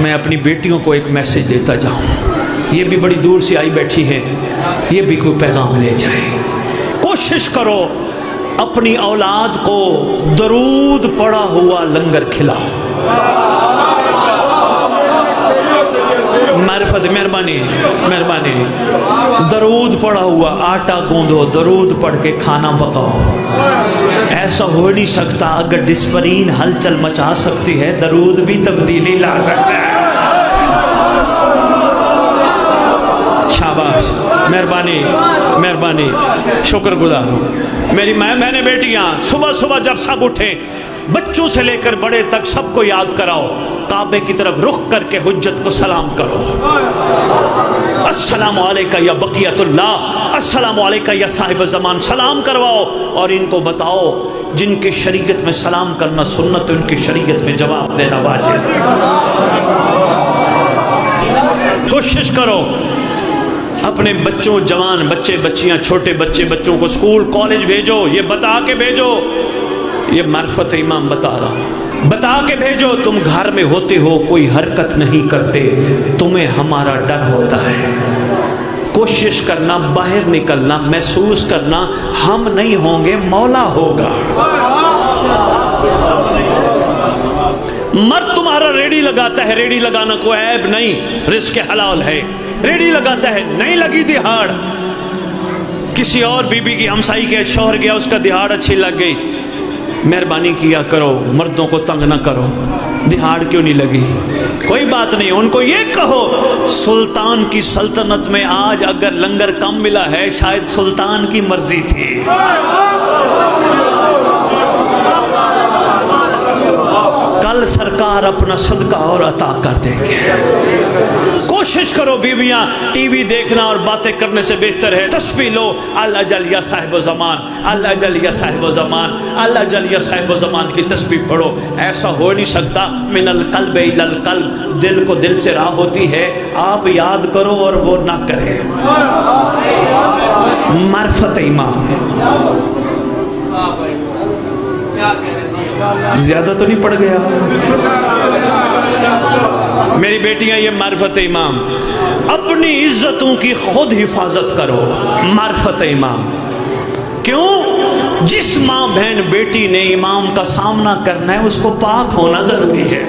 میں اپنی بیٹیوں کو ایک میسج دیتا جاؤں، یہ بھی بڑی دور سے آئی بیٹھی ہے، یہ بھی کوئی پیغام لے جائے۔ کوشش کرو اپنی اولاد کو درود پڑا ہوا لنگر کھلاؤ۔ معرفت، مہربانی مہربانی، درود پڑا ہوا، آٹا گوندو، درود پڑھ کے کھانا پکاؤ۔ ایسا ہو نہیں سکتا، اگر ڈسپرین ہلچل مچا سکتی ہے درود بھی تبدیلی لا سکتا ہے۔ شاباش، مہربانی مہربانی، شکر گزار ہوں۔ میری میں نے بیٹیاں صبح صبح جب سب اٹھیں، بچوں سے لے کر بڑے تک سب کو یاد کراؤ، کعبے کی طرف رخ کر کے حجت کو سلام کرو۔ السلام علیکہ یا بقیت اللہ، السلام علیکہ یا صاحب زمان، سلام کرواؤ اور ان کو بتاؤ جن کے شریعت میں سلام کرنا سنت، ان کی شریعت میں جواب دینا واجب۔ کوشش کرو اپنے بچوں، جوان بچے بچیاں، چھوٹے بچے بچوں کو اسکول کالج بھیجو، یہ بتا کے بھیجو، یہ معرفت امام بتا رہا ہوں، بتا کے بھیجو تم گھر میں ہوتے ہو کوئی حرکت نہیں کرتے، تمہیں ہمارا ڈر ہوتا ہے۔ کوشش کرنا باہر نکلنا، محسوس کرنا ہم نہیں ہوں گے، مولا ہوگا۔ مرد تمہارا ریڑھی لگاتا ہے، ریڑھی لگانا کوئی عیب نہیں، رزق حلال ہے، ریڑھی لگاتا ہے، نہیں لگی دہاڑ، کسی اور بی بی کی ہمسائی کے شوہر گیا، اس کا دہاڑ اچھی لگ گئی، مہربانی کیا کرو، مردوں کو تنگ نہ کرو، دہاڑ کیوں نہیں لگی، کوئی بات نہیں، ان کو یہ کہو سلطان کی سلطنت میں آج اگر لنگر کم ملا ہے شاید سلطان کی مرضی تھی۔ کل سرکار اپنا صدقہ اور عطا کر دیں گے۔ کوشش کرو بیویاں، ٹی وی دیکھنا اور باتیں کرنے سے بہتر ہے تسبیح لو، اللہ جل یا صاحب و زمان، اللہ جل یا صاحب و زمان، اللہ جل یا صاحب و زمان کی تسبیح پڑھو۔ ایسا ہو نہیں سکتا، من القلب الی القلب، دل کو دل سے راہ ہوتی ہے، آپ یاد کرو اور وہ نہ کرے۔ معرفت امام، زیادہ تو نہیں پڑ گیا میری بیٹیاں؟ یہ معرفت امام، اپنی عزتوں کی خود حفاظت کرو، معرفت امام۔ کیوں؟ جس ماں بہن بیٹی نے امام کا سامنا کرنا ہے اس کو پاک ہونا ضروری ہے۔